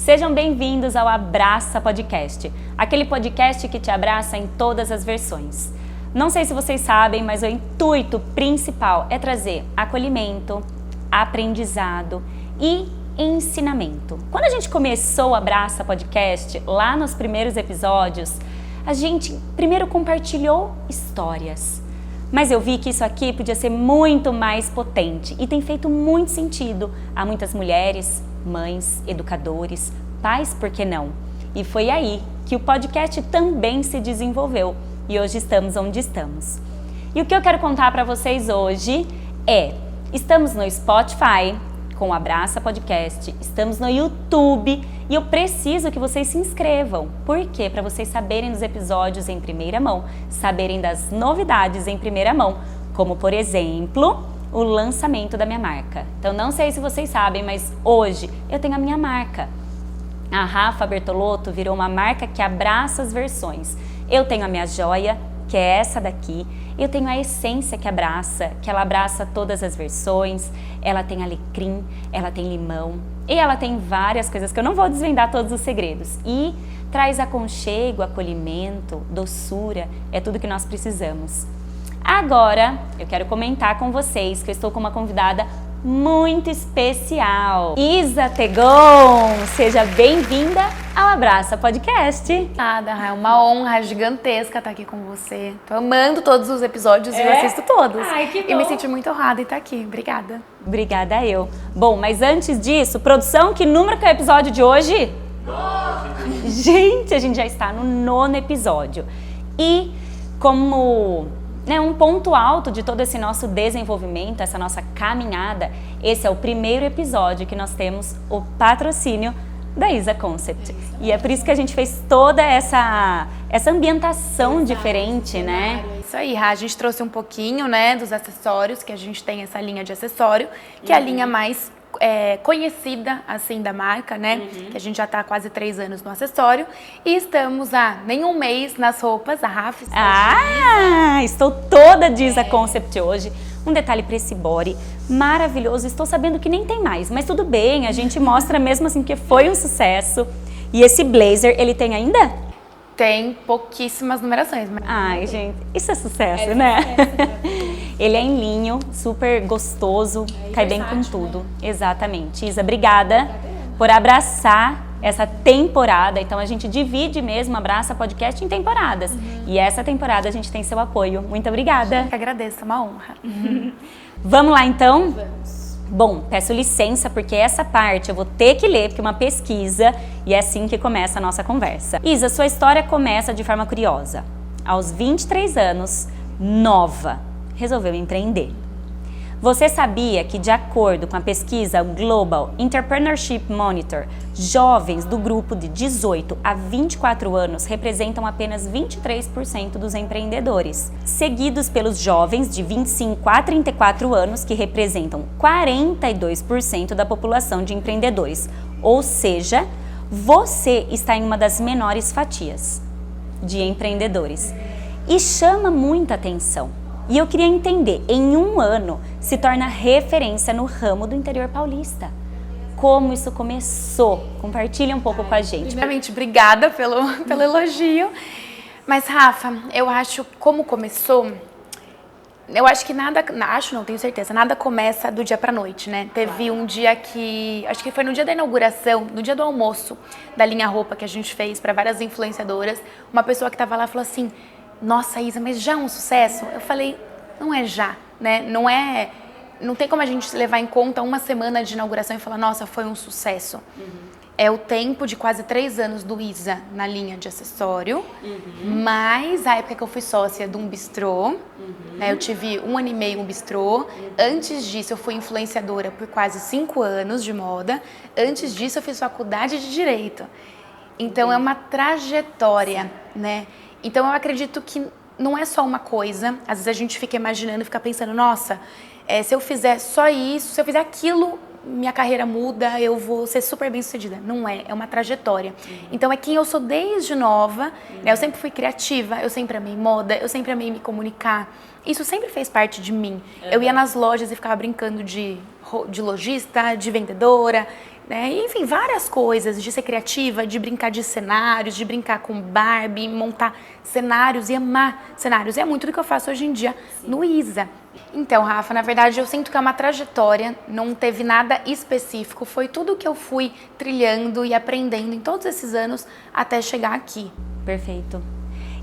Sejam bem-vindos ao Abraça Podcast, aquele podcast que te abraça em todas as versões. Não sei se vocês sabem, mas o intuito principal é trazer acolhimento, aprendizado e ensinamento. Quando a gente começou o Abraça Podcast, lá nos primeiros episódios, a gente primeiro compartilhou histórias. Mas eu vi que isso aqui podia ser muito mais potente e tem feito muito sentido a muitas mulheres, mães, educadores, pais, por que não? E foi aí que o podcast também se desenvolveu e hoje estamos onde estamos. E o que eu quero contar para vocês hoje é, estamos no Spotify com o Abraça Podcast, estamos no YouTube e eu preciso que vocês se inscrevam. Por quê? Para vocês saberem dos episódios em primeira mão, saberem das novidades em primeira mão, como por exemplo, o lançamento da minha marca. Então não sei se vocês sabem, mas hoje eu tenho a minha marca. A Rafa Bertolotto virou uma marca que abraça as versões. Eu tenho a minha joia, que é essa daqui. Eu tenho a essência que ela abraça todas as versões. Ela tem alecrim, ela tem limão e ela tem várias coisas que eu não vou desvendar todos os segredos. E traz aconchego, acolhimento, doçura, é tudo que nós precisamos. Agora, eu quero comentar com vocês que eu estou com uma convidada muito especial. Isa Tegon, seja bem-vinda ao Abraça Podcast. Nada, é uma honra gigantesca estar aqui com você. Tô amando todos os episódios e eu assisto todos. Ai, que bom. E me senti muito honrada em estar aqui. Obrigada. Obrigada eu. Bom, mas antes disso, produção, que número que é o episódio de hoje? 9! Gente, a gente já está no 9º episódio. E como um ponto alto de todo esse nosso desenvolvimento, essa nossa caminhada, esse é o primeiro episódio que nós temos o patrocínio da Isa Concept. E é por isso que a gente fez toda essa ambientação diferente, né? Isso aí, a gente trouxe um pouquinho, né, dos acessórios, que a gente tem essa linha de acessório, que é a linha mais conhecida, assim, da marca, né? Que a gente já tá há quase 3 anos no acessório. E estamos há nem um mês nas roupas, a Rafa está estou toda de Isa Concept hoje. Um detalhe para esse body maravilhoso. Estou sabendo que nem tem mais, mas tudo bem, a gente mostra mesmo assim que foi um sucesso. E esse blazer, ele tem ainda? Tem pouquíssimas numerações. Mas... Ai, gente, isso é sucesso, né? Ele é em linho, super gostoso, cai bem com tudo. Né? Exatamente. Isa, obrigada por abraçar essa temporada. Então a gente divide mesmo, Abraça Podcast em temporadas. E essa temporada a gente tem seu apoio. Muito obrigada. Eu que agradeço, é uma honra. Vamos lá então? Vamos. Bom, peço licença porque essa parte eu vou ter que ler, porque é uma pesquisa e é assim que começa a nossa conversa. Isa, sua história começa de forma curiosa. Aos 23 anos, nova, resolveu empreender. Você sabia que, de acordo com a pesquisa Global Entrepreneurship Monitor, jovens do grupo de 18 a 24 anos representam apenas 23% dos empreendedores, seguidos pelos jovens de 25 a 34 anos, que representam 42% da população de empreendedores. Ou seja, você está em uma das menores fatias de empreendedores. E chama muita atenção. E eu queria entender, em um ano, se torna referência no ramo do interior paulista. Como isso começou? Compartilha um pouco com a gente. Primeiramente, obrigada pelo elogio. Mas, Rafa, eu acho como começou... Eu acho que tenho certeza, nada começa do dia pra noite, né? Teve um dia que, acho que foi no dia da inauguração, no dia do almoço da linha roupa que a gente fez para várias influenciadoras, uma pessoa que tava lá falou assim: nossa, Isa, mas já é um sucesso? Eu falei, não é já, né? Não tem como a gente levar em conta uma semana de inauguração e falar, nossa, foi um sucesso. É o tempo de quase 3 anos do Isa na linha de acessório, mais a época que eu fui sócia de um bistrô, né? Eu tive 1 ano e meio um bistrô. Antes disso, eu fui influenciadora por quase 5 anos de moda. Antes disso, eu fiz faculdade de Direito. Então, é uma trajetória, né? Então, eu acredito que não é só uma coisa. Às vezes a gente fica imaginando, fica pensando, nossa, se eu fizer só isso, se eu fizer aquilo, minha carreira muda, eu vou ser super bem sucedida. Não é, é uma trajetória. Então é quem eu sou desde nova, né? Eu sempre fui criativa, eu sempre amei moda, eu sempre amei me comunicar. Isso sempre fez parte de mim. Eu ia nas lojas e ficava brincando de lojista, de vendedora. né? E, enfim, várias coisas, de ser criativa, de brincar de cenários, de brincar com Barbie, montar cenários e amar cenários. E é muito do que eu faço hoje em dia no Isa. Então, Rafa, na verdade eu sinto que é uma trajetória, não teve nada específico, foi tudo que eu fui trilhando e aprendendo em todos esses anos até chegar aqui. Perfeito.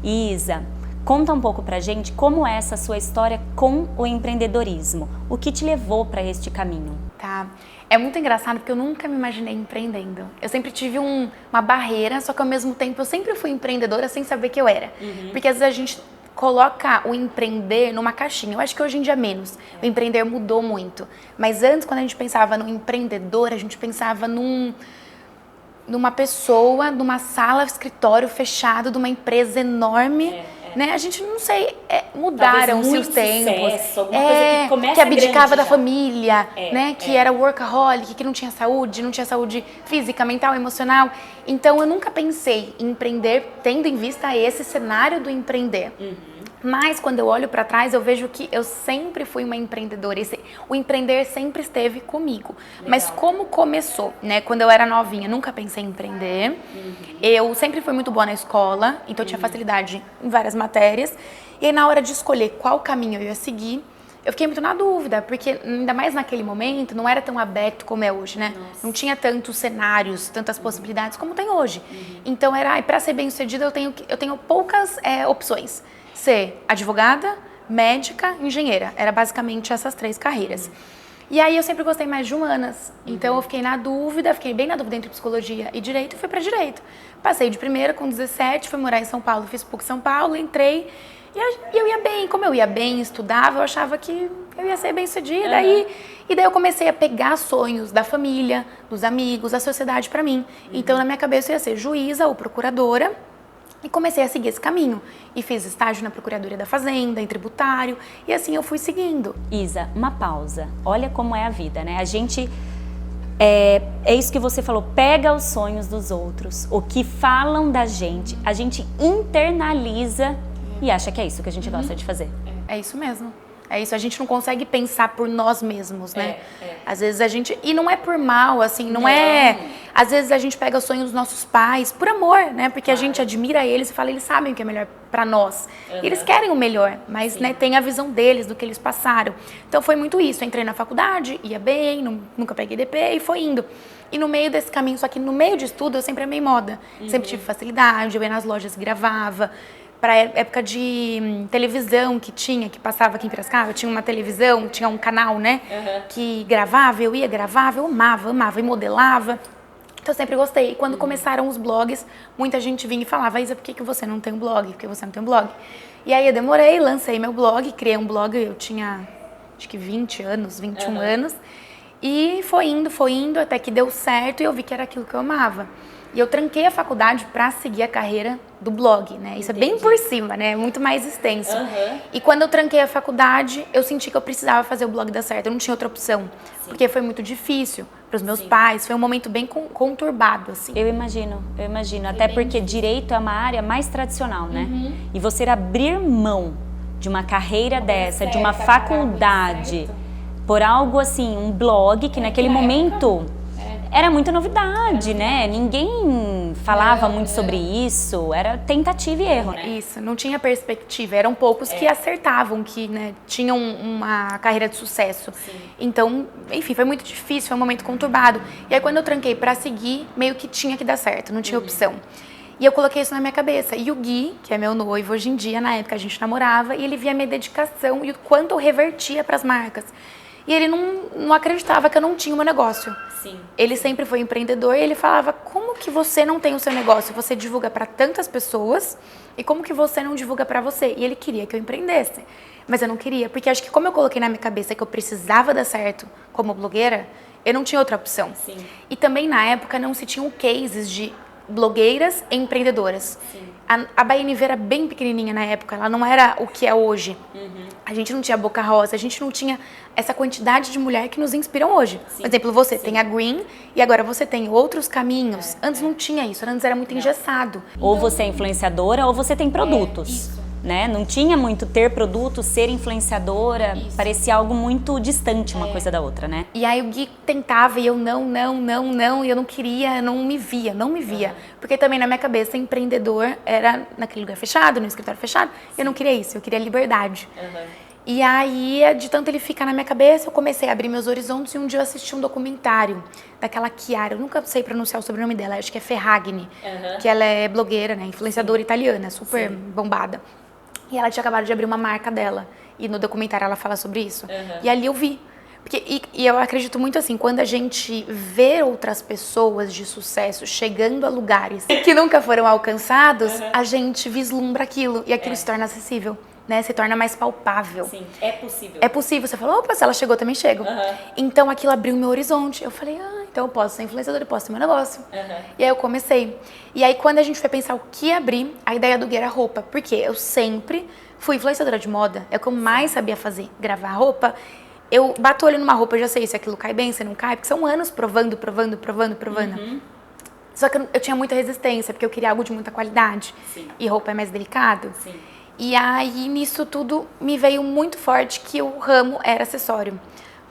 Isa, conta um pouco pra gente como é essa sua história com o empreendedorismo. O que te levou para este caminho? Tá. É muito engraçado porque eu nunca me imaginei empreendendo. Eu sempre tive uma barreira, só que ao mesmo tempo eu sempre fui empreendedora sem saber que eu era. Porque às vezes a gente coloca o empreender numa caixinha. Eu acho que hoje em dia menos. O empreender mudou muito. Mas antes, quando a gente pensava no empreendedor, a gente pensava numa pessoa, numa sala, escritório fechado, de uma empresa enorme. Né? A gente, não sei, mudaram-se os tempos. Sucesso, alguma coisa que começa que abdicava da já. família, né? Que era workaholic, que não tinha saúde física, mental, emocional. Então eu nunca pensei em empreender tendo em vista esse cenário do empreender. Mas quando eu olho para trás, eu vejo que eu sempre fui uma empreendedora. O empreender sempre esteve comigo. Legal. Mas como começou, né? Quando eu era novinha, nunca pensei em empreender. Eu sempre fui muito boa na escola, então eu tinha facilidade em várias matérias. E aí, na hora de escolher qual caminho eu ia seguir, eu fiquei muito na dúvida, porque ainda mais naquele momento não era tão aberto como é hoje, né? Nossa. Não tinha tantos cenários, tantas possibilidades como tem hoje. Então era, para ser bem sucedida eu tenho poucas opções. Ser advogada, médica, engenheira. Era basicamente essas 3 carreiras. E aí eu sempre gostei mais de humanas. Então eu fiquei bem na dúvida entre psicologia e direito e fui para direito. Passei de primeira com 17, fui morar em São Paulo, fiz PUC São Paulo, entrei e eu ia bem. Como eu ia bem, estudava, eu achava que eu ia ser bem sucedida. E daí eu comecei a pegar sonhos da família, dos amigos, da sociedade para mim. Então na minha cabeça eu ia ser juíza ou procuradora. E comecei a seguir esse caminho. E fiz estágio na Procuradoria da Fazenda, em tributário. E assim eu fui seguindo. Isa, uma pausa. Olha como é a vida, né? A gente... É isso que você falou. Pega os sonhos dos outros. O que falam da gente. A gente internaliza e acha que é isso que a gente gosta de fazer. É isso mesmo. É isso, a gente não consegue pensar por nós mesmos, né? Às vezes a gente... E não é por mal, assim, não é... Às vezes a gente pega os sonhos dos nossos pais por amor, né? Porque a gente admira eles e fala, eles sabem o que é melhor pra nós. E eles querem o melhor, mas né, tem a visão deles, do que eles passaram. Então foi muito isso, eu entrei na faculdade, ia bem, nunca peguei DP e foi indo. E no meio desse caminho, só que no meio de estudo eu sempre amei moda. Sempre tive facilidade, eu ia nas lojas e gravava. Para época de televisão que passava aqui em Piracicaba, tinha uma televisão, tinha um canal, né, que gravava, eu amava e modelava. Então eu sempre gostei. E quando começaram os blogs, muita gente vinha e falava, Isa, por que você não tem um blog? Por que você não tem um blog? E aí eu demorei, lancei meu blog, criei um blog, eu tinha acho que 20 anos, 21 anos. E foi indo, até que deu certo e eu vi que era aquilo que eu amava. E eu tranquei a faculdade para seguir a carreira do blog, né? Isso é bem por cima, né? Muito mais extenso. E quando eu tranquei a faculdade, eu senti que eu precisava fazer o blog dar certo. Eu não tinha outra opção, porque foi muito difícil para os meus pais. Foi um momento bem conturbado, assim. Eu imagino. Até porque direito é uma área mais tradicional, né? E você abrir mão de uma carreira dessa, de uma faculdade, por algo assim, um blog que naquele momento... Era muita novidade, né? Ninguém falava muito sobre isso, era tentativa e erro, né? Isso, não tinha perspectiva, eram poucos que acertavam, que né, tinham uma carreira de sucesso. Então, enfim, foi muito difícil, foi um momento conturbado. E aí quando eu tranquei pra seguir, meio que tinha que dar certo, não tinha opção. E eu coloquei isso na minha cabeça. E o Gui, que é meu noivo hoje em dia, na época a gente namorava, e ele via a minha dedicação e o quanto eu revertia pras marcas. E ele não acreditava que eu não tinha o meu negócio. Ele sempre foi empreendedor e ele falava, como que você não tem o seu negócio? Você divulga para tantas pessoas e como que você não divulga para você? E ele queria que eu empreendesse. Mas eu não queria, porque acho que como eu coloquei na minha cabeça que eu precisava dar certo como blogueira, eu não tinha outra opção. E também na época não se tinham cases de blogueiras e empreendedoras. A BNV era bem pequenininha na época, ela não era o que é hoje. A gente não tinha Boca Rosa, a gente não tinha essa quantidade de mulher que nos inspiram hoje. Por exemplo, você tem a Green e agora você tem outros caminhos. Antes não tinha isso, antes era muito engessado. Ou você é influenciadora ou você tem produtos. né? Não tinha muito ter produto, ser influenciadora, parecia algo muito distante uma coisa da outra, né? E aí o Gui tentava e eu não, e eu não queria, não me via. Porque também na minha cabeça, empreendedor era naquele lugar fechado, no escritório fechado, eu não queria isso, eu queria liberdade. E aí, de tanto ele ficar na minha cabeça, eu comecei a abrir meus horizontes e um dia eu assisti um documentário daquela Chiara, eu nunca sei pronunciar o sobrenome dela, acho que é Ferragni, que ela é blogueira, né, influenciadora italiana, super bombada. E ela tinha acabado de abrir uma marca dela, e no documentário ela fala sobre isso. E ali eu vi. Porque, e eu acredito muito assim, quando a gente vê outras pessoas de sucesso chegando a lugares que nunca foram alcançados, a gente vislumbra aquilo e aquilo se torna acessível. Né, se torna mais palpável. Sim, é possível. É possível. Você fala, opa, se ela chegou, eu também chego. Então aquilo abriu meu horizonte. Eu falei, então eu posso ser influenciadora, eu posso ter meu negócio. E aí eu comecei. E aí quando a gente foi pensar o que abrir, a ideia do Gui era roupa. Porque eu sempre fui influenciadora de moda. É o que eu mais sabia fazer, gravar roupa. Eu bato o olho numa roupa, eu já sei se aquilo cai bem, se não cai. Porque são anos provando. Só que eu tinha muita resistência, porque eu queria algo de muita qualidade. E roupa é mais delicado. E aí, nisso tudo, me veio muito forte que o ramo era acessório.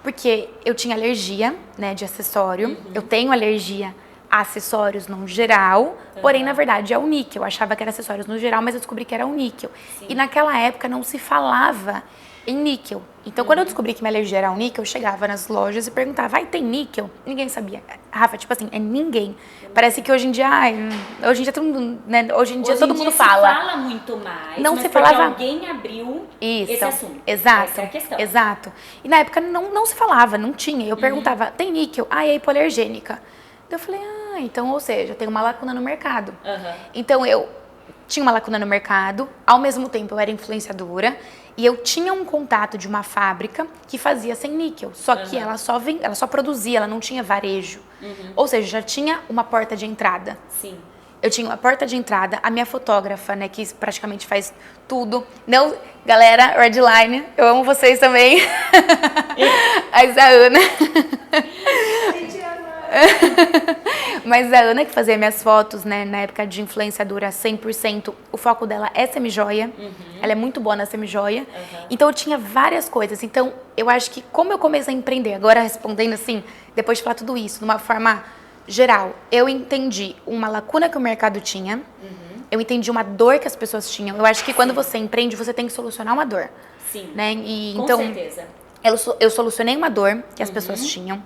Porque eu tinha alergia, né, de acessório. Eu tenho alergia a acessórios no geral. Porém, na verdade, é o níquel. Eu achava que era acessórios no geral, mas eu descobri que era o níquel. E naquela época não se falava em níquel. Então, quando eu descobri que minha alergia era ao níquel, eu chegava nas lojas e perguntava, tem níquel? Ninguém sabia. Rafa, tipo assim, é ninguém. Parece que hoje em dia, todo mundo, né? Hoje em dia todo mundo fala. Se fala muito mais, não mas se falava. Alguém abriu esse assunto. Exato. Essa é a questão. Exato. E na época não se falava, não tinha. Eu perguntava, tem níquel? É hipoalergênica. Eu falei, então, ou seja, tem uma lacuna no mercado. Então, eu tinha uma lacuna no mercado, ao mesmo tempo eu era influenciadora e eu tinha um contato de uma fábrica que fazia sem níquel, só que ela só produzia, ela não tinha varejo. Ou seja, já tinha uma porta de entrada. Eu tinha uma porta de entrada, a minha fotógrafa, né, que praticamente faz tudo. Não, galera, Redline, eu amo vocês também. Mas a Ana... Mas a Ana que fazia minhas fotos, né, na época de influenciadora 100%, o foco dela é semijoia. Ela é muito boa na semijoia. Então eu tinha várias coisas. Então eu acho que como eu comecei a empreender, agora respondendo assim, depois de falar tudo isso, de uma forma geral, eu entendi uma lacuna que o mercado tinha, eu entendi uma dor que as pessoas tinham. Eu acho que quando você empreende, você tem que solucionar uma dor. Né? E, com então, certeza. Eu solucionei uma dor que as pessoas tinham.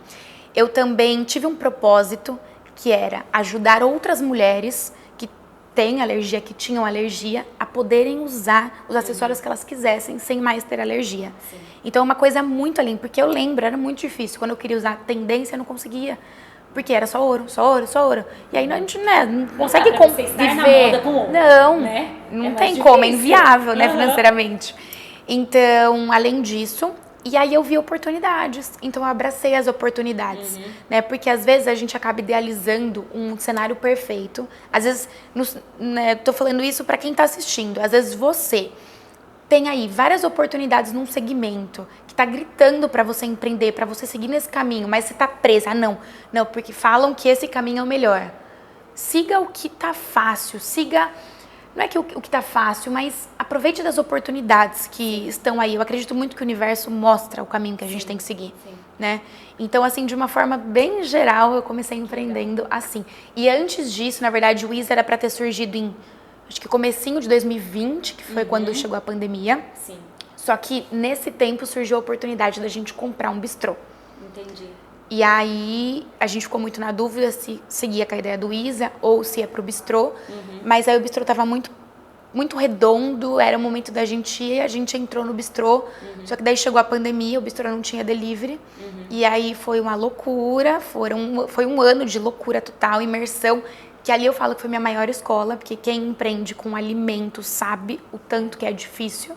Eu também tive um propósito que era ajudar outras mulheres que têm alergia, que tinham alergia, a poderem usar os acessórios que elas quisessem sem mais ter alergia. Então é uma coisa muito além, porque eu lembro, era muito difícil. Quando eu queria usar tendência, eu não conseguia. Porque era só ouro. E aí a gente não consegue viver. Não tem como, é inviável, né, financeiramente. Então, além disso... E aí eu vi oportunidades, então eu abracei as oportunidades, né? Porque às vezes a gente acaba idealizando um cenário perfeito. Às vezes, né, tô falando isso para quem tá assistindo. Às vezes você tem aí várias oportunidades num segmento que tá gritando para você empreender, para você seguir nesse caminho, mas você tá presa. Não, porque falam que esse caminho é o melhor. Siga o que tá fácil, não é que o que tá fácil, mas aproveite das oportunidades que estão aí. Eu acredito muito que o universo mostra o caminho que a gente tem que seguir, né? Então, assim, de uma forma bem geral, eu comecei empreendendo assim. E antes disso, na verdade, o Isa era para ter surgido em, acho que comecinho de 2020, que foi quando chegou a pandemia. Só que nesse tempo surgiu a oportunidade da gente comprar um bistrô. Entendi. E aí, a gente ficou muito na dúvida se seguia com a ideia do Isa ou se ia pro bistrô. Mas aí o bistrô tava muito redondo, era o momento da gente ir, a gente entrou no bistrô. Só que daí chegou a pandemia, o bistrô não tinha delivery. E aí foi uma loucura, foi um ano de loucura total, imersão. Que ali eu falo que foi minha maior escola, porque quem empreende com alimento sabe o tanto que é difícil.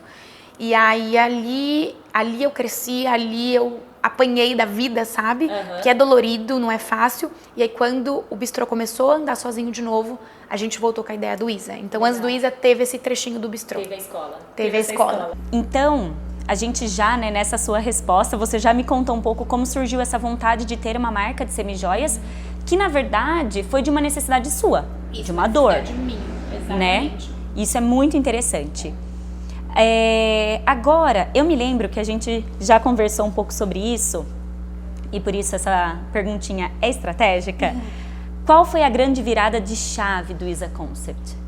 E aí ali eu cresci, ali eu apanhei da vida, sabe? Que é dolorido, não é fácil. E aí quando o bistrô começou a andar sozinho de novo, a gente voltou com a ideia do Isa. Então antes do Isa teve esse trechinho do bistrô. Teve a escola. Teve a escola. Então, a gente já, né, nessa sua resposta, você já me contou um pouco como surgiu essa vontade de ter uma marca de semijoias, que na verdade foi de uma necessidade sua, de uma dor, de mim, né? Isso é muito interessante. Agora, eu me lembro que a gente já conversou um pouco sobre isso, e por isso essa perguntinha é estratégica. Qual foi a grande virada de chave do Isa Concept?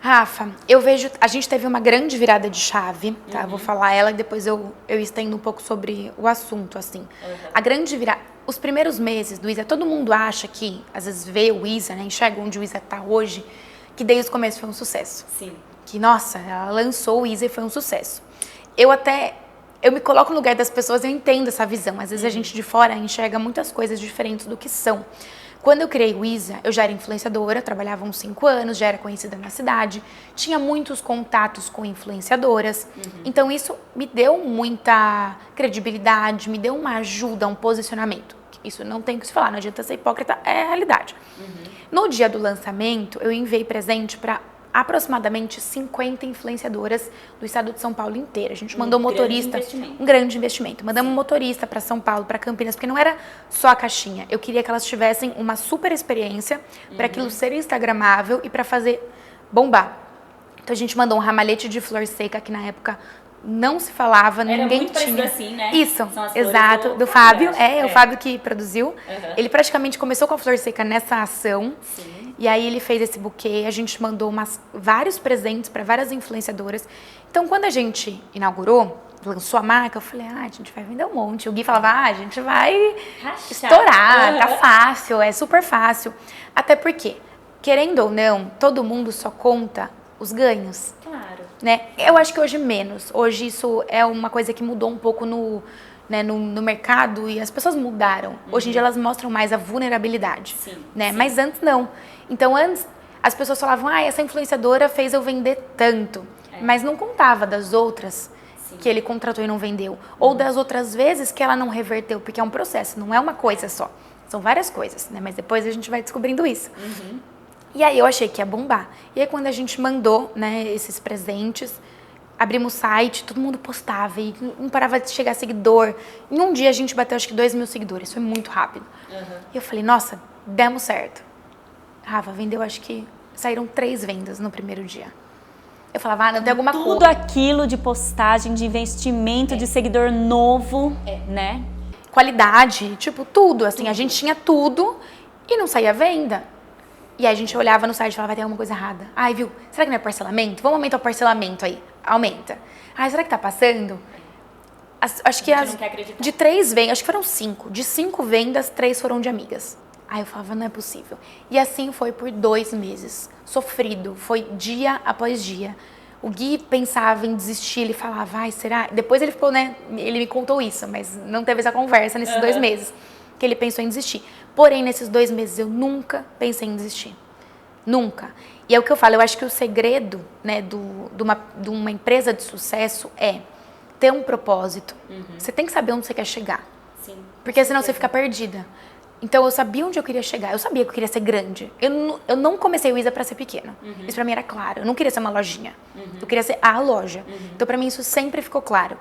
Rafa, eu vejo, a gente teve uma grande virada de chave, tá? Vou falar ela e depois eu estendo um pouco sobre o assunto, assim. A grande virada, os primeiros meses do Isa, todo mundo acha que, às vezes vê o Isa, né, enxerga onde o Isa tá hoje, que desde o começo foi um sucesso. Sim. Que, nossa, ela lançou o Isa e foi um sucesso. Eu me coloco no lugar das pessoas, eu entendo essa visão. Às vezes a gente de fora enxerga muitas coisas diferentes do que são. Quando eu criei o Isa, eu já era influenciadora, trabalhava uns 5 anos, já era conhecida na cidade, tinha muitos contatos com influenciadoras. Então isso me deu muita credibilidade, me deu uma ajuda, um posicionamento. Isso não tem o que se falar, não adianta ser hipócrita, é a realidade. No dia do lançamento, eu enviei presente para aproximadamente 50 influenciadoras do estado de São Paulo inteiro. A gente mandou motorista, um grande investimento. Mandamos um motorista para São Paulo, para Campinas, porque não era só a caixinha. Eu queria que elas tivessem uma super experiência para aquilo ser instagramável e para fazer bombar. Então a gente mandou um ramalhete de flor seca, que na época não se falava, era ninguém muito tinha. Assim, né? Isso, exato, do Fábio, o Fábio que produziu. Ele praticamente começou com a flor seca nessa ação. Sim. E aí ele fez esse buquê, a gente mandou vários presentes para várias influenciadoras. Então quando a gente inaugurou, lançou a marca, eu falei, a gente vai vender um monte. O Gui falava, a gente vai estourar, tá fácil, é super fácil. Até porque, querendo ou não, todo mundo só conta os ganhos. Claro. Né? Eu acho que hoje menos. Hoje isso é uma coisa que mudou um pouco no mercado e as pessoas mudaram. Hoje em dia elas mostram mais a vulnerabilidade. Sim, né? sim. Mas antes não. Então antes as pessoas falavam, essa influenciadora fez eu vender tanto. Mas não contava das outras que ele contratou e não vendeu. Ou das outras vezes que ela não reverteu, porque é um processo, não é uma coisa só. São várias coisas, né? Mas depois a gente vai descobrindo isso. E aí eu achei que ia bombar. E aí quando a gente mandou, né, esses presentes, abrimos o site, todo mundo postava e não parava de chegar seguidor. Em um dia a gente bateu acho que 2.000 seguidores, foi muito rápido. E eu falei, nossa, demos certo. Rafa, vendeu, acho que saíram 3 vendas no primeiro dia. Eu falava, não tem alguma coisa. Tudo aquilo de postagem, de investimento, de seguidor novo, né? Qualidade, tipo, tudo, assim, a gente tinha tudo e não saía venda. E aí a gente olhava no site e falava, vai ter alguma coisa errada. Ai, viu, será que não é parcelamento? Vamos aumentar o parcelamento aí. Aumenta. Ai, será que tá passando? Acho que de 3 vendas, acho que foram 5. De 5 vendas, 3 foram de amigas. Aí eu falava, não é possível. E assim foi por 2 meses. Sofrido, foi dia após dia. O Gui pensava em desistir, ele falava, ai, será? Depois ele ficou, né, ele me contou isso, mas não teve essa conversa nesses 2 meses. Que ele pensou em desistir. Porém, nesses 2 meses, eu nunca pensei em desistir. Nunca. E é o que eu falo, eu acho que o segredo, né, de uma empresa de sucesso é ter um propósito. Você tem que saber onde você quer chegar. Sim. Porque senão você fica perdida. Então, eu sabia onde eu queria chegar. Eu sabia que eu queria ser grande. Eu não comecei o Isa para ser pequena. Isso pra mim era claro. Eu não queria ser uma lojinha. Eu queria ser a loja. Então, pra mim, isso sempre ficou claro.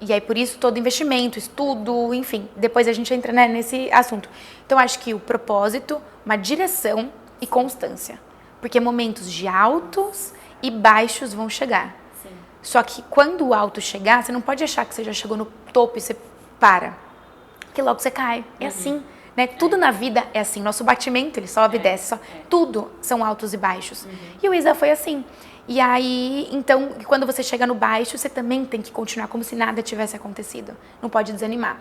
E aí, por isso, todo investimento, estudo, enfim. Depois a gente entra, né, nesse assunto. Então, acho que o propósito, uma direção e constância. Porque momentos de altos e baixos vão chegar. Sim. Só que quando o alto chegar, você não pode achar que você já chegou no topo e você para. Porque logo você cai. É assim. Né? Tudo na vida é assim. Nosso batimento, ele sobe e desce. Tudo são altos e baixos. E o Isa foi assim. E aí, então, quando você chega no baixo, você também tem que continuar como se nada tivesse acontecido. Não pode desanimar.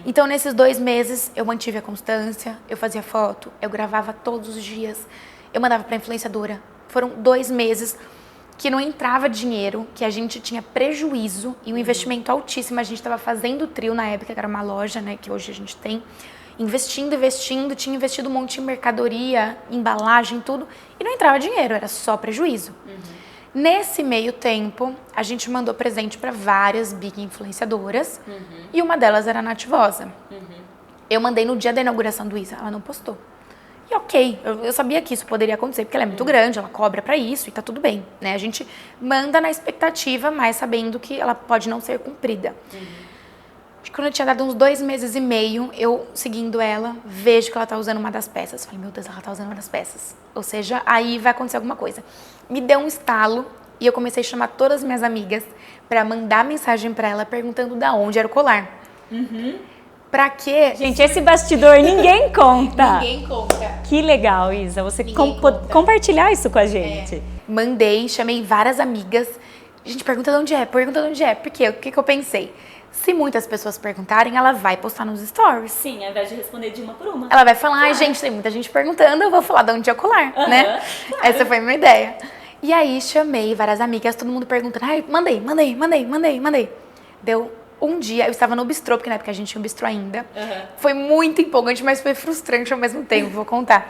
Então, nesses 2 meses, eu mantive a constância, eu fazia foto, eu gravava todos os dias, eu mandava pra influenciadora. Foram 2 meses que não entrava dinheiro, que a gente tinha prejuízo e um investimento altíssimo. A gente estava fazendo o Trio na época, que era uma loja, né, que hoje a gente tem. Investindo, tinha investido um monte em mercadoria, embalagem, tudo. E não entrava dinheiro, era só prejuízo. Nesse meio tempo, a gente mandou presente para várias big influenciadoras. E uma delas era a Nativosa. Eu mandei no dia da inauguração do Isa, ela não postou. E ok, eu sabia que isso poderia acontecer, porque ela é muito grande, ela cobra para isso e tá tudo bem. Né? A gente manda na expectativa, mas sabendo que ela pode não ser cumprida. Acho que quando eu tinha dado uns 2 meses e meio, eu seguindo ela, vejo que ela tá usando uma das peças. Falei, meu Deus, ela tá usando uma das peças. Ou seja, aí vai acontecer alguma coisa. Me deu um estalo E eu comecei a chamar todas as minhas amigas pra mandar mensagem pra ela perguntando da onde era o colar. Pra quê? Gente, esse bastidor ninguém conta. Ninguém conta. Que legal, Isa, você Ninguém conta. compartilhar isso com a gente. Mandei, chamei várias amigas. Gente, pergunta de onde é, pergunta de onde é. Por quê? O que eu pensei? Se muitas pessoas perguntarem, ela vai postar nos stories. Sim, ao invés de responder de uma por uma. Ela vai falar, ai, gente, tem muita gente perguntando, eu vou falar de onde é o colar, né? Essa foi a minha ideia. E aí, chamei várias amigas, todo mundo perguntando, ai, mandei. Deu um dia, eu estava no bistrô, porque na época a gente tinha um bistrô ainda. Foi muito empolgante, mas foi frustrante ao mesmo tempo, vou contar.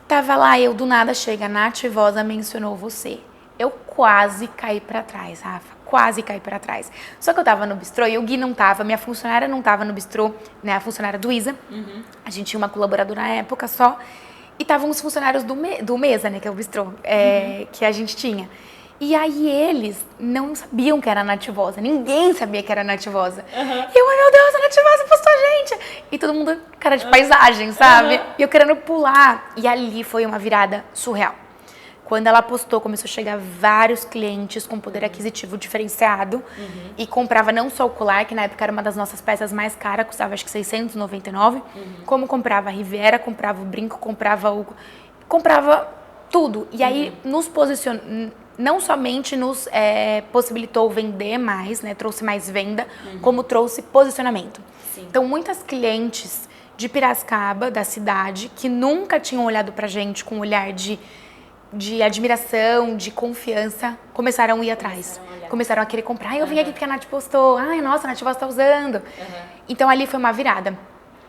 Tava lá, eu do nada chega, Nath Vosa mencionou você. Eu quase caí pra trás, Rafa. Quase caí pra trás. Só que eu tava no bistrô e o Gui não tava, minha funcionária não tava no bistrô, né? A funcionária do Isa. A gente tinha uma colaboradora na época só. E estavam os funcionários do Mesa, né? Que é o bistrô, que a gente tinha. E aí eles não sabiam que era a Nath Vosa. Ninguém sabia que era a Nath Vosa. E eu, ai meu Deus, a Nath Vosa postou a gente. E todo mundo, cara de paisagem, sabe? E eu querendo pular. E ali foi uma virada surreal. Quando ela postou, começou a chegar vários clientes com poder aquisitivo diferenciado e comprava não só o colar, que na época era uma das nossas peças mais caras, custava acho que 699, como comprava a Riviera, comprava o brinco, comprava tudo. E aí nos posicionou, não somente nos possibilitou vender mais, né, trouxe mais venda, como trouxe posicionamento. Então muitas clientes de Piracicaba, da cidade, que nunca tinham olhado pra gente com um olhar de admiração, de confiança, começaram a ir atrás. Começaram a querer comprar. Ai, eu vim aqui porque a Nath postou. Ai, nossa, a Nath Vosa tá usando. Então, ali foi uma virada.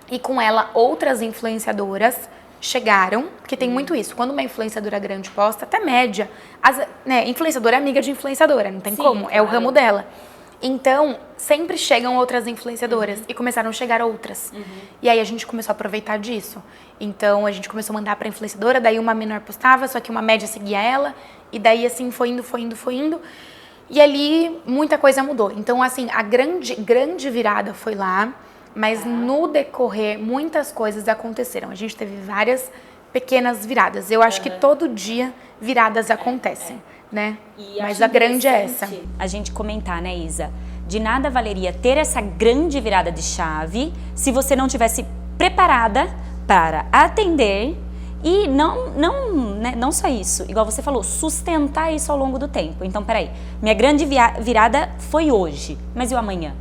E com ela, outras influenciadoras chegaram, porque tem muito isso. Quando uma influenciadora grande posta, até média, influenciadora é amiga de influenciadora, não tem como. Claro. É o ramo dela. Então, sempre chegam outras influenciadoras e começaram a chegar outras. E aí a gente começou a aproveitar disso. Então, a gente começou a mandar pra influenciadora, daí uma menor postava, só que uma média seguia ela. E daí, assim, foi indo. E ali, muita coisa mudou. Então, assim, a grande virada foi lá. Mas no decorrer, muitas coisas aconteceram. A gente teve várias pequenas viradas. Eu acho que todo dia viradas acontecem. Né? Mas a grande é essa. A gente comentar, né, Isa? De nada valeria ter essa grande virada de chave se você não tivesse preparada para atender e não só isso, igual você falou, sustentar isso ao longo do tempo. Então, peraí, minha grande virada foi hoje, mas e o amanhã?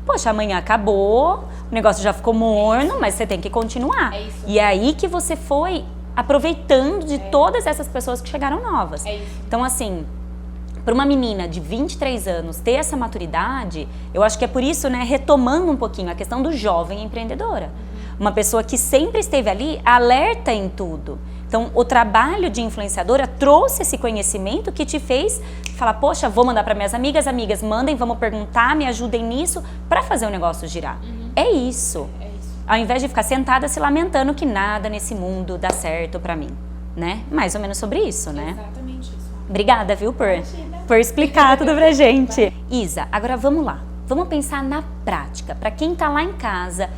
Poxa, amanhã acabou, o negócio já ficou morno, mas você tem que continuar. É isso. E é aí que você foi aproveitando de todas essas pessoas que chegaram novas. Então, assim, para uma menina de 23 anos ter essa maturidade, eu acho que é por isso, né, retomando um pouquinho a questão do jovem empreendedora. Uma pessoa que sempre esteve ali, alerta em tudo. Então, o trabalho de influenciadora trouxe esse conhecimento que te fez falar, poxa, vou mandar para minhas amigas, mandem, vamos perguntar, me ajudem nisso, para fazer o negócio girar. É isso. Ao invés de ficar sentada se lamentando que nada nesse mundo dá certo pra mim, né? Mais ou menos sobre isso, né? Exatamente isso. Obrigada, viu, por explicar tudo pra gente. Isa, agora vamos lá. Vamos pensar na prática. Pra quem tá lá em casa,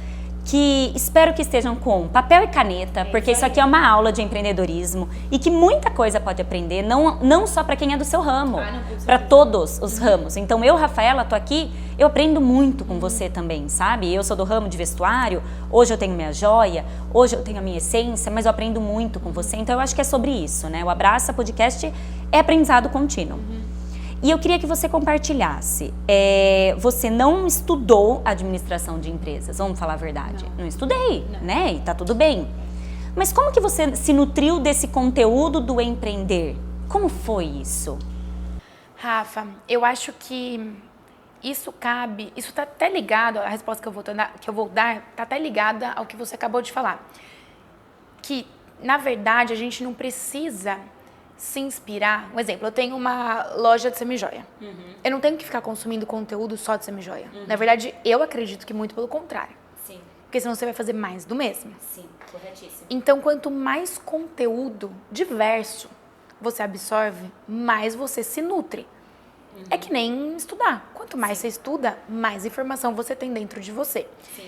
que espero que estejam com papel e caneta, porque isso aqui é uma aula de empreendedorismo e que muita coisa pode aprender, não só para quem é do seu ramo, para todos os ramos. Então eu, Rafaela, tô aqui, eu aprendo muito com você também, sabe? Eu sou do ramo de vestuário, hoje eu tenho minha joia, hoje eu tenho a minha essência, mas eu aprendo muito com você, então eu acho que é sobre isso, né? O Abraça Podcast é aprendizado contínuo. E eu queria que você compartilhasse. Você não estudou administração de empresas, vamos falar a verdade. Não estudei, né? E tá tudo bem. Mas como que você se nutriu desse conteúdo do empreender? Como foi isso? Rafa, eu acho que isso tá até ligado, a resposta que eu vou dar tá até ligada ao que você acabou de falar. Que, na verdade, a gente não precisa se inspirar. Um exemplo, eu tenho uma loja de semijoia. Eu não tenho que ficar consumindo conteúdo só de semijoia. Na verdade, eu acredito que muito pelo contrário. Sim. Porque senão você vai fazer mais do mesmo. Sim, corretíssimo. Então, quanto mais conteúdo diverso você absorve, mais você se nutre. É que nem estudar. Quanto mais você estuda, mais informação você tem dentro de você. Sim.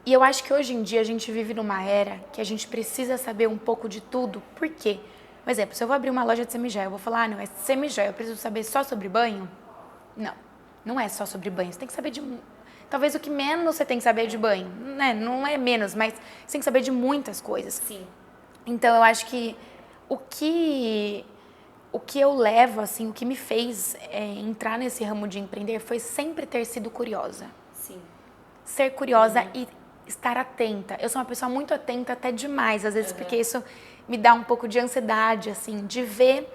E eu acho que hoje em dia a gente vive numa era que a gente precisa saber um pouco de tudo. Por quê? Por exemplo, se eu vou abrir uma loja de semijoia, eu vou falar, não, é semijoia, eu preciso saber só sobre banho? Não, não é só sobre banho, você tem que saber de... Talvez o que menos você tem que saber de banho, né? Não é menos, mas você tem que saber de muitas coisas. Sim. Então, eu acho que o que eu levo, assim, o que me fez entrar nesse ramo de empreender foi sempre ter sido curiosa. Sim. Ser curiosa e estar atenta. Eu sou uma pessoa muito atenta, até demais, às vezes, porque isso me dá um pouco de ansiedade, assim, de ver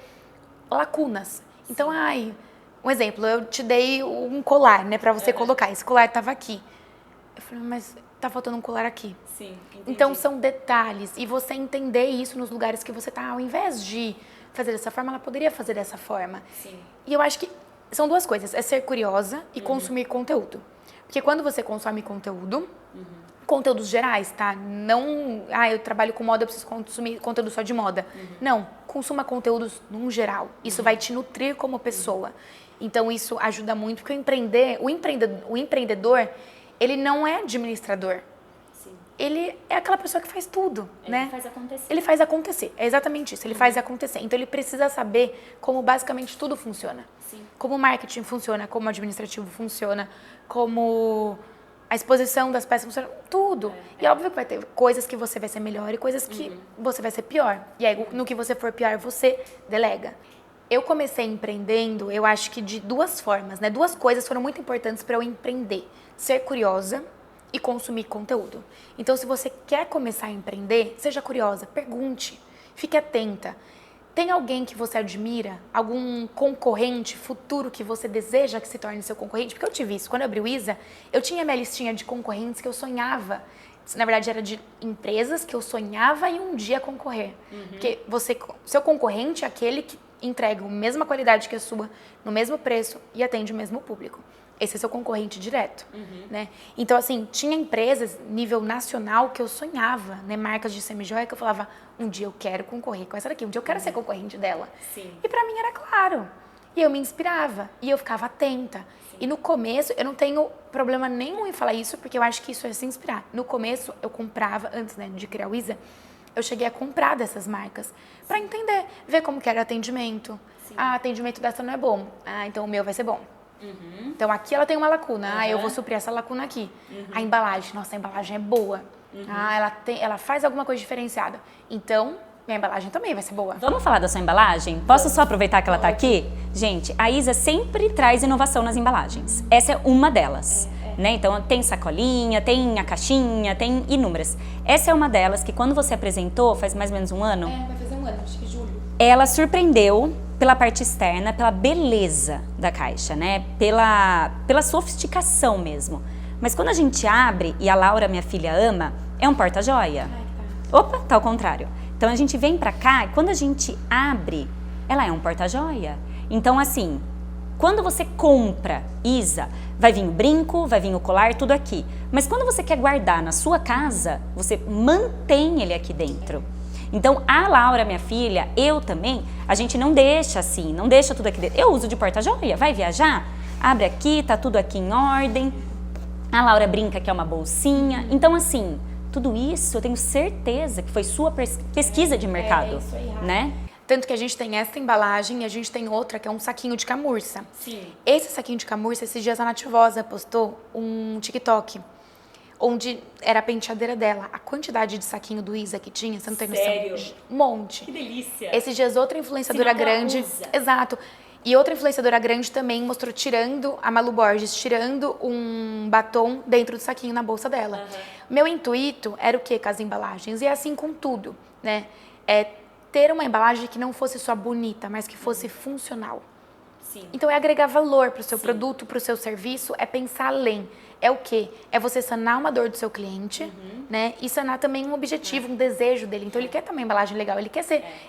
lacunas. Então, um exemplo, eu te dei um colar, né, pra você colocar. Esse colar tava aqui. Eu falei, mas tá faltando um colar aqui. Sim, entendi. Então, são detalhes. E você entender isso nos lugares que você tá, ao invés de fazer dessa forma, ela poderia fazer dessa forma. Sim. E eu acho que são duas coisas, é ser curiosa e consumir conteúdo. Porque quando você consome conteúdo, conteúdos gerais, tá? Não, eu trabalho com moda, eu preciso consumir conteúdo só de moda. Não, consuma conteúdos num geral. Isso vai te nutrir como pessoa. Então, isso ajuda muito, porque o empreendedor, ele não é administrador. Sim. Ele é aquela pessoa que faz tudo, né? Ele faz acontecer. Ele faz acontecer, é exatamente isso, ele faz acontecer. Então, ele precisa saber como basicamente tudo funciona. Sim. Como o marketing funciona, como o administrativo funciona, como a exposição das peças funciona, tudo. E óbvio que vai ter coisas que você vai ser melhor e coisas que você vai ser pior. E aí, no que você for pior, você delega. Eu comecei empreendendo, eu acho que de duas formas, né? Duas coisas foram muito importantes para eu empreender. Ser curiosa e consumir conteúdo. Então, se você quer começar a empreender, seja curiosa, pergunte, fique atenta. Tem alguém que você admira? Algum concorrente futuro que você deseja que se torne seu concorrente? Porque eu tive isso. Quando eu abri o Isa, eu tinha minha listinha de concorrentes que eu sonhava. Na verdade, era de empresas que eu sonhava em um dia concorrer. Porque seu concorrente é aquele que entrega a mesma qualidade que a sua, no mesmo preço e atende o mesmo público. Esse é seu concorrente direto, né? Então, assim, tinha empresas nível nacional que eu sonhava, né? Marcas de semijoia que eu falava, um dia eu quero concorrer com essa daqui, um dia eu quero ser concorrente dela. Sim. E pra mim era claro. E eu me inspirava, e eu ficava atenta. Sim. E no começo, eu não tenho problema nenhum em falar isso, porque eu acho que isso é se inspirar. No começo, eu comprava, antes, né, de criar o Isa, eu cheguei a comprar dessas marcas pra entender, ver como que era o atendimento. Sim. Ah, o atendimento dessa não é bom. Ah, então o meu vai ser bom. Então aqui ela tem uma lacuna, eu vou suprir essa lacuna aqui. A embalagem, nossa, a embalagem é boa. Ela faz alguma coisa diferenciada. Então, minha embalagem também vai ser boa. Vamos falar da sua embalagem? Posso só aproveitar que ela tá aqui? Gente, a Isa sempre traz inovação nas embalagens. Essa é uma delas. Né? Então tem sacolinha, tem a caixinha, tem inúmeras. Essa é uma delas que quando você apresentou, faz mais ou menos um ano. Vai fazer um ano, acho que julho. Ela surpreendeu pela parte externa, pela beleza da caixa, né? Pela sofisticação mesmo. Mas quando a gente abre, e a Laura, minha filha, ama, é um porta-joia. Opa, tá ao contrário. Então a gente vem pra cá e quando a gente abre, ela é um porta-joia. Então assim, quando você compra Isa, vai vir o brinco, vai vir o colar, tudo aqui. Mas quando você quer guardar na sua casa, você mantém ele aqui dentro. Então, a Laura, minha filha, eu também, a gente não deixa assim, não deixa tudo aqui dentro. Eu uso de porta-joia, vai viajar, abre aqui, tá tudo aqui em ordem. A Laura brinca que é uma bolsinha. Então, assim, tudo isso eu tenho certeza que foi sua pesquisa de mercado, isso aí, né? Tanto que a gente tem essa embalagem e a gente tem outra que é um saquinho de camurça. Sim. Esse saquinho de camurça, esses dias a Nativosa postou um TikTok onde era a penteadeira dela. A quantidade de saquinho do Isa que tinha, você não tem noção. Sério? Um monte. Que delícia. Esses dias outra influenciadora grande... Exato. E outra influenciadora grande também mostrou a Malu Borges, tirando um batom dentro do saquinho na bolsa dela. Meu intuito era o quê com as embalagens? E é assim com tudo, né? É ter uma embalagem que não fosse só bonita, mas que fosse funcional. Sim. Então é agregar valor para o seu produto, para o seu serviço, é pensar além. É o quê? É você sanar uma dor do seu cliente, né? E sanar também um objetivo, um desejo dele. Então ele quer ter uma embalagem legal, ele quer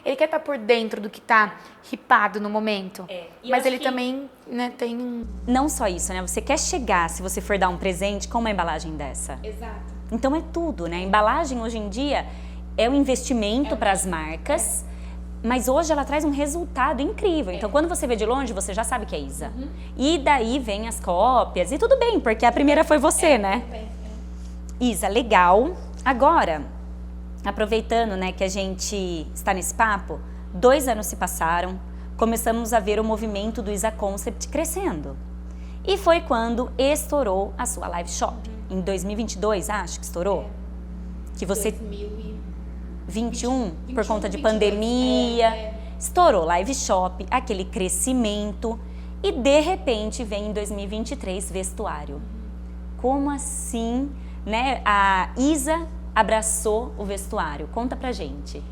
estar por dentro do que está ripado no momento. Mas ele também, né, tem um... Não só isso, né? Você quer chegar, se você for dar um presente, com uma embalagem dessa. Exato. Então é tudo, né? A embalagem hoje em dia é um investimento para as marcas, mas hoje ela traz um resultado incrível. Então, quando você vê de longe, você já sabe que é Isa. E daí vem as cópias, e tudo bem, porque a primeira foi você, né? Isa, legal. Agora, aproveitando, né, que a gente está nesse papo, 2 anos se passaram, começamos a ver o movimento do Isa Concept crescendo. E foi quando estourou a sua live shop. Em 2022, acho que estourou. Que você... 2021, por conta de 22, pandemia, estourou live shop, aquele crescimento. E de repente vem em 2023 vestuário. Como assim, né? A Isa abraçou o vestuário. Conta pra gente.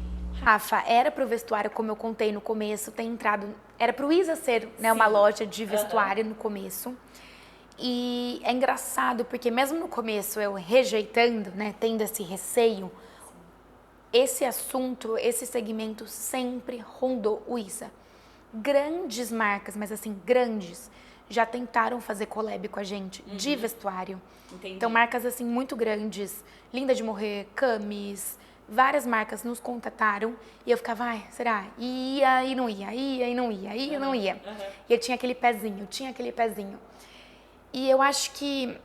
Rafa, era pro vestuário, como eu contei no começo, ter entrado... Era pro Isa ser, né, uma loja de vestuário no começo. E é engraçado, porque mesmo no começo eu rejeitando, né, tendo esse receio, esse assunto, esse segmento sempre rondou o Isa. Grandes marcas, mas assim, grandes, já tentaram fazer collab com a gente de vestuário. Entendi. Então, marcas assim muito grandes, Linda de Morrer, Camis, várias marcas nos contataram e eu ficava, ai, será? Ia e não ia, ia e não ia, ia e não ia. E eu tinha aquele pezinho. E eu acho que,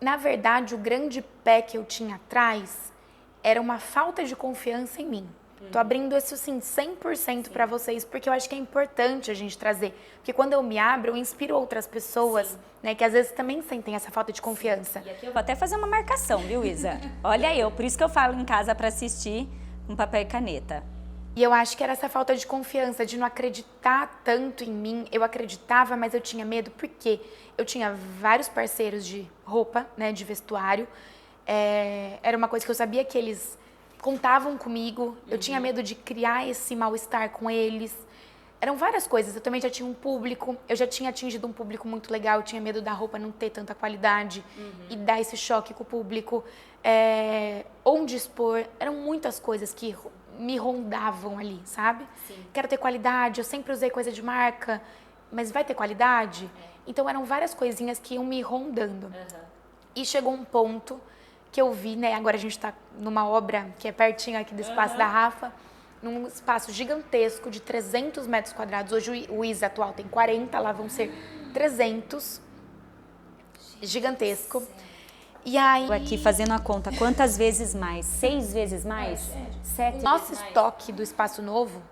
na verdade, o grande pé que eu tinha atrás era uma falta de confiança em mim. Tô abrindo isso, assim, 100% para vocês, porque eu acho que é importante a gente trazer. Porque quando eu me abro, eu inspiro outras pessoas, né, que às vezes também sentem essa falta de confiança. E aqui eu vou até fazer uma marcação, viu, Isa? Olha eu, por isso que eu falo em casa para assistir com papel e caneta. E eu acho que era essa falta de confiança, de não acreditar tanto em mim. Eu acreditava, mas eu tinha medo, porque eu tinha vários parceiros de roupa, né, de vestuário. Era uma coisa que eu sabia que eles contavam comigo. Eu tinha medo de criar esse mal-estar com eles. Eram várias coisas. Eu também já tinha um público, eu já tinha atingido um público muito legal. Eu tinha medo da roupa não ter tanta qualidade e dar esse choque com o público. Onde expor, eram muitas coisas que me rondavam ali, sabe? Sim. Quero ter qualidade, eu sempre usei coisa de marca, mas vai ter qualidade? Então eram várias coisinhas que iam me rondando. E chegou um ponto que eu vi, né? Agora a gente tá numa obra que é pertinho aqui do espaço da Rafa, num espaço gigantesco de 300 metros quadrados. Hoje o Isa atual tem 40, lá vão ser 300. Gigantesco. E aí... Tô aqui fazendo a conta. Quantas vezes mais? 6 vezes mais? 7 vezes mais? Nosso estoque do espaço novo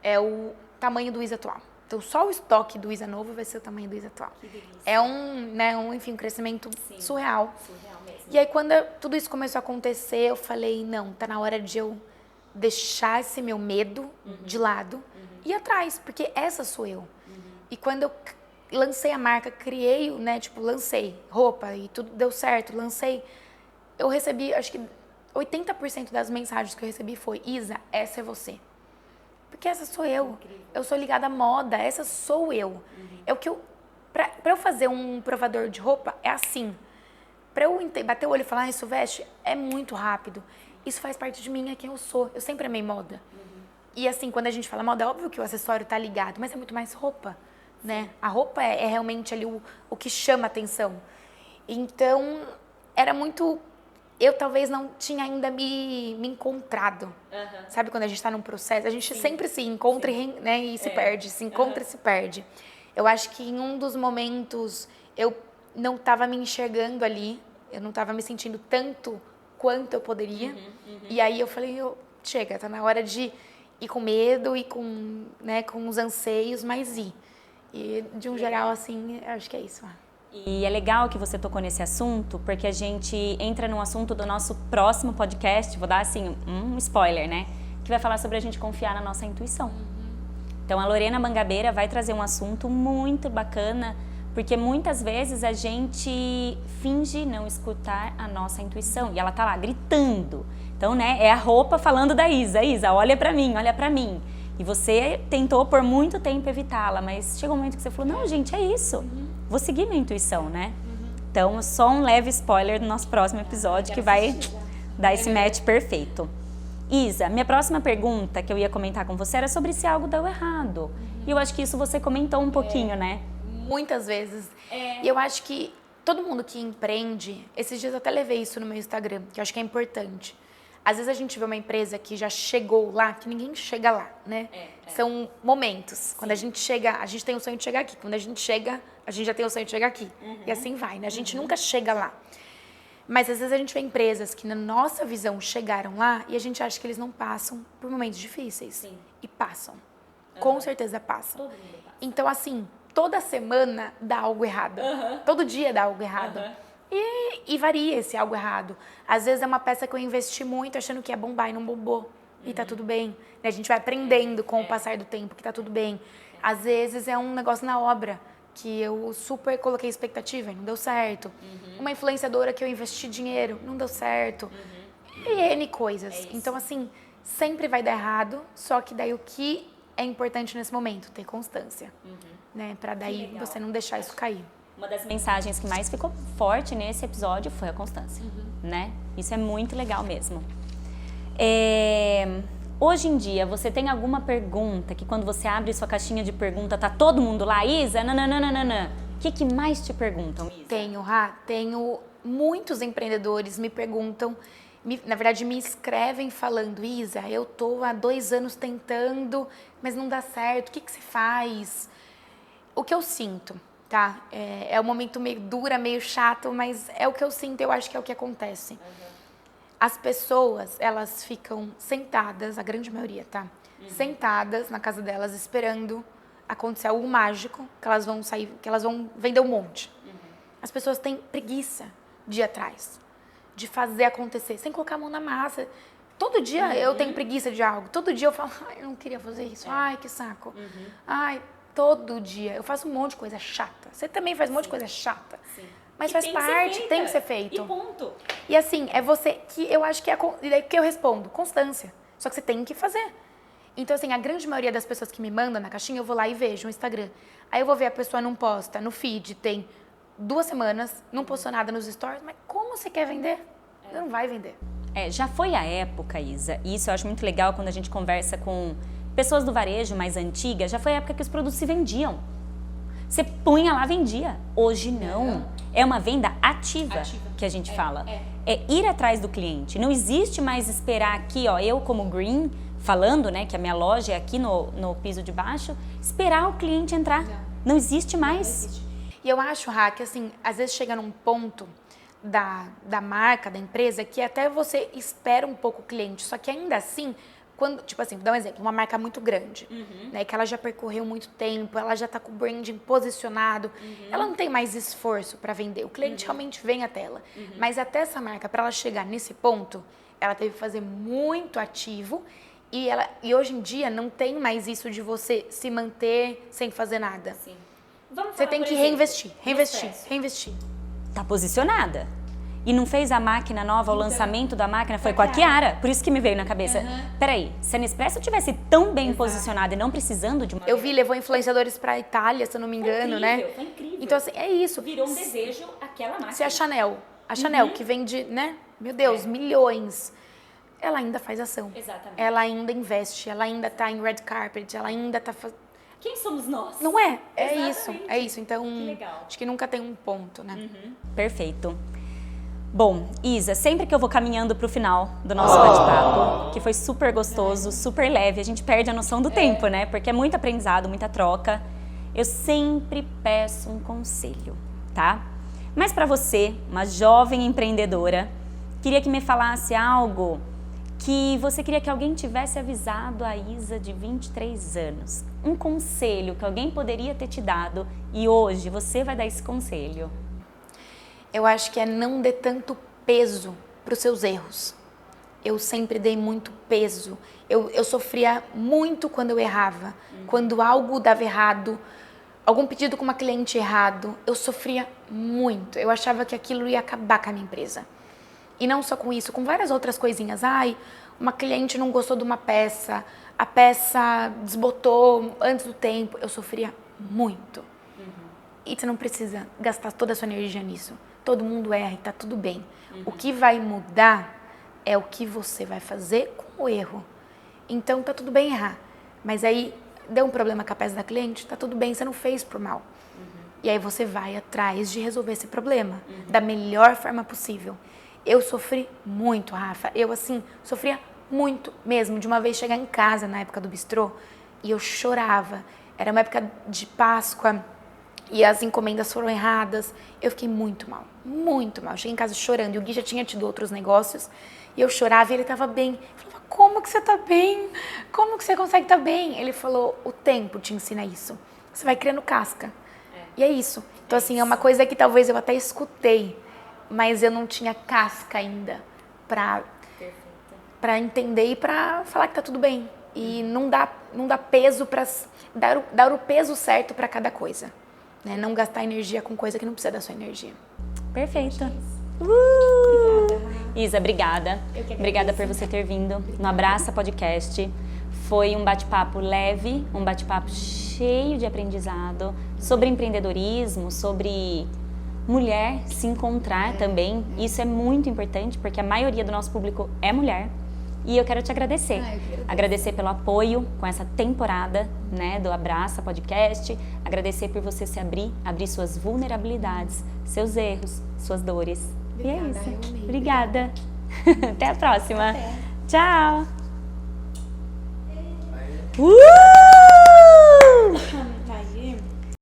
é o tamanho do Isa atual. Então, só o estoque do Isa novo vai ser o tamanho do Isa atual. Que delícia. É um crescimento surreal. Surreal mesmo. E aí, quando tudo isso começou a acontecer, eu falei, não, tá na hora de eu deixar esse meu medo de lado e ir atrás, porque essa sou eu. E quando eu lancei a marca, criei, né, tipo, lancei roupa e tudo deu certo, lancei, eu recebi, acho que 80% das mensagens que eu recebi foi, Isa, essa é você. Porque essa sou eu. Incrível. Eu sou ligada à moda, essa sou eu. É o que eu... Pra eu fazer um provador de roupa, é assim. Pra eu bater o olho e falar, isso veste, é muito rápido. Isso faz parte de mim, é quem eu sou. Eu sempre amei moda. E assim, quando a gente fala moda, é óbvio que o acessório tá ligado, mas é muito mais roupa, né? A roupa é realmente ali o que chama atenção. Então, era muito... Eu talvez não tinha ainda me encontrado. Sabe quando a gente tá num processo? A gente sempre se encontra né, e se perde, se encontra e se perde. Eu acho que em um dos momentos eu não estava me enxergando ali, eu não estava me sentindo tanto quanto eu poderia. E aí eu falei, chega, tá na hora de ir com medo e com, né, com os anseios, mas ir. E de um geral, assim, eu acho que é isso. E é legal que você tocou nesse assunto, porque a gente entra no assunto do nosso próximo podcast, vou dar assim um spoiler, né? Que vai falar sobre a gente confiar na nossa intuição. Então a Lorena Mangabeira vai trazer um assunto muito bacana, porque muitas vezes a gente finge não escutar a nossa intuição e ela tá lá gritando. Então, né, é a roupa falando da Isa. Isa, olha pra mim, olha pra mim. E você tentou por muito tempo evitá-la, mas chegou um momento que você falou, não, gente, é isso. Vou seguir minha intuição, né? Então, só um leve spoiler do nosso próximo episódio que vai dar esse match perfeito. Isa, minha próxima pergunta que eu ia comentar com você era sobre se algo deu errado. E eu acho que isso você comentou um pouquinho, né? Muitas vezes. E eu acho que todo mundo que empreende, esses dias eu até levei isso no meu Instagram, que eu acho que é importante. Às vezes a gente vê uma empresa que já chegou lá, que ninguém chega lá, né? São momentos. Sim. Quando a gente chega, a gente tem o sonho de chegar aqui. Quando a gente chega, a gente já tem o sonho de chegar aqui. E assim vai, né? A gente nunca chega lá. Mas às vezes a gente vê empresas que na nossa visão chegaram lá e a gente acha que eles não passam por momentos difíceis. Sim. E passam. Com certeza passam. Todo mundo passa. Então assim, toda semana dá algo errado. Todo dia dá algo errado. E varia esse algo errado. Às vezes é uma peça que eu investi muito achando que ia bombar e não bombou. E tá tudo bem. A gente vai aprendendo com o passar do tempo que tá tudo bem. Às vezes é um negócio na obra que eu super coloquei expectativa e não deu certo. Uma influenciadora que eu investi dinheiro, não deu certo. E N coisas. Então, assim, sempre vai dar errado, só que daí o que é importante nesse momento? Ter constância. Né? Pra daí você não deixar isso cair. Uma das mensagens que mais ficou forte nesse episódio foi a constância, né? Isso é muito legal mesmo. Hoje em dia, você tem alguma pergunta que quando você abre sua caixinha de pergunta, tá todo mundo lá, Isa, nananana, o que mais te perguntam, Isa? Tenho muitos empreendedores me perguntam, na verdade me escrevem falando, Isa, eu tô há 2 anos tentando, mas não dá certo, o que você faz? O que eu sinto, tá? É um momento meio duro, meio chato, mas é o que eu sinto, eu acho que é o que acontece. As pessoas, elas ficam sentadas, a grande maioria, tá? Sentadas na casa delas, esperando acontecer algo mágico, que elas vão sair, que elas vão vender um monte. As pessoas têm preguiça de ir atrás, de fazer acontecer, sem colocar a mão na massa. Todo dia eu tenho preguiça de algo. Todo dia eu falo, ai, eu não queria fazer isso. Ai, que saco. Ai, todo dia. Eu faço um monte de coisa chata. Você também faz um monte de coisa chata. Mas faz parte, tem que ser feito. E ponto. E assim, é você que eu acho que é... E daí que eu respondo, constância. Só que você tem que fazer. Então, assim, a grande maioria das pessoas que me mandam na caixinha, eu vou lá e vejo no Instagram. Aí eu vou ver a pessoa não posta, no feed tem 2 semanas, não postou nada nos stories, mas como você quer vender? Você não vai vender. Já foi a época, Isa, e isso eu acho muito legal quando a gente conversa com pessoas do varejo mais antigas, já foi a época que os produtos se vendiam. Você punha lá, vendia. Hoje não. É uma venda ativa. Que a gente fala. É ir atrás do cliente. Não existe mais esperar aqui, ó, eu como Green, falando, né, que a minha loja é aqui no piso de baixo, esperar o cliente entrar. Não existe mais. Não existe. E eu acho, Rá, que assim, às vezes chega num ponto da marca, da empresa, que até você espera um pouco o cliente, só que ainda assim, quando, tipo assim, vou dar um exemplo, uma marca muito grande, né, que ela já percorreu muito tempo, ela já tá com o branding posicionado, ela não tem mais esforço para vender, o cliente realmente vem até ela. Mas até essa marca, para ela chegar nesse ponto, ela teve que fazer muito ativo e hoje em dia não tem mais isso de você se manter sem fazer nada. Sim. Você tem que reinvestir. Tá posicionada. E não fez a máquina nova, o lançamento da máquina foi com a Chiara. Por isso que me veio na cabeça. Peraí, se a Nespresso tivesse tão bem posicionada e não precisando de uma... Eu vi, levou influenciadores pra Itália, se eu não me engano, né? Foi incrível. Então, assim, é isso. Virou um desejo aquela máquina. Se a Chanel, que vende, né? Meu Deus, milhões. Ela ainda faz ação. Exatamente. Ela ainda investe, ela ainda tá em red carpet, ela ainda tá... Quem somos nós? Não é? Exatamente. É isso. Então, Que legal. acho que nunca tem um ponto, né? Perfeito. Bom, Isa, sempre que eu vou caminhando pro final do nosso bate-papo, que foi super gostoso, super leve, a gente perde a noção do tempo, né? Porque é muito aprendizado, muita troca. Eu sempre peço um conselho, tá? Mas para você, uma jovem empreendedora, queria que me falasse algo que você queria que alguém tivesse avisado a Isa de 23 anos. Um conselho que alguém poderia ter te dado e hoje você vai dar esse conselho. Eu acho que é não dê tanto peso para os seus erros. Eu sempre dei muito peso. Eu sofria muito quando eu errava. Quando algo dava errado, algum pedido com uma cliente errado, eu sofria muito. Eu achava que aquilo ia acabar com a minha empresa. E não só com isso, com várias outras coisinhas. Ai, uma cliente não gostou de uma peça, a peça desbotou antes do tempo. Eu sofria muito. E você não precisa gastar toda a sua energia nisso. Todo mundo erra e tá tudo bem. O que vai mudar é o que você vai fazer com o erro. Então tá tudo bem errar. Mas aí deu um problema com a peça da cliente, tá tudo bem, você não fez por mal. E aí você vai atrás de resolver esse problema da melhor forma possível. Eu sofri muito, Rafa. Eu, assim, sofria muito mesmo. De uma vez chegar em casa, na época do bistrô, e eu chorava. Era uma época de Páscoa. e as encomendas foram erradas. Eu fiquei muito mal, muito mal. Cheguei em casa chorando e o Gui já tinha tido outros negócios e eu chorava e ele estava bem. Eu falava, como que você está bem? Como que você consegue estar bem? Ele falou, o tempo te ensina isso. Você vai criando casca. E é isso. Então, assim, é uma coisa que talvez eu até escutei, mas eu não tinha casca ainda pra entender e pra falar que tá tudo bem. E não dá peso pra dar o peso certo pra cada coisa. Né? Não gastar energia com coisa que não precisa da sua energia. Perfeito. Isa, obrigada. Obrigada por você ter vindo no Abraça Podcast. Foi um bate-papo leve, um bate-papo cheio de aprendizado sobre empreendedorismo, sobre mulher se encontrar também. Isso é muito importante porque a maioria do nosso público é mulher. E eu quero te agradecer. Agradecer pelo apoio com essa temporada, né, do Abraça Podcast. Agradecer por você se abrir suas vulnerabilidades, seus erros, suas dores. Obrigada, e é isso. eu Obrigada. Até a próxima. Tchau.